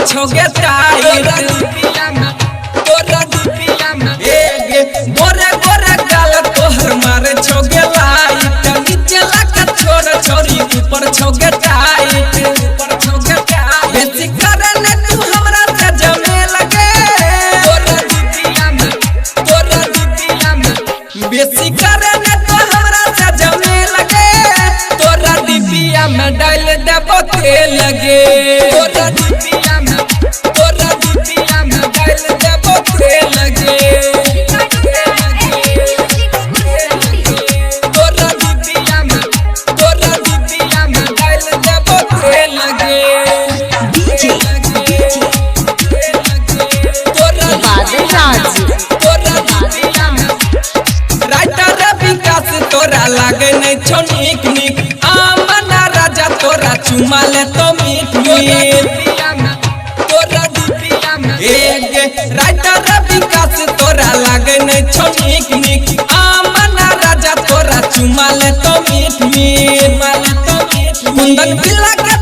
ऊपर छोगे टाइट तोरा दुपिया में गोरे गोरे गाल तोहर मारे छोगे लाइट नीचे लगा छोड़ छोरी ऊपर छोगे टाइट बेसी करे ने तू हमरा से जमे लगे तोरा दुपिया में बेसी करे ने तू हमरा से जमे लगे तोरा दुपिया में डाल देबो तेल लगे तोरा दुपिया में डाल देबो तेल लगे तोरा दुपिया में डाल देबो तेल लगे तोरा लागे नहीं छो निक निक आमना राजा तोरा चुमा ले तो मीठ मीठ तोरा दुपिया में राइटर विकास तोरा लागे नहीं छो निक निक आमना राजा तोरा चुमा ले तो मीठ मीठ कुंदन पिला के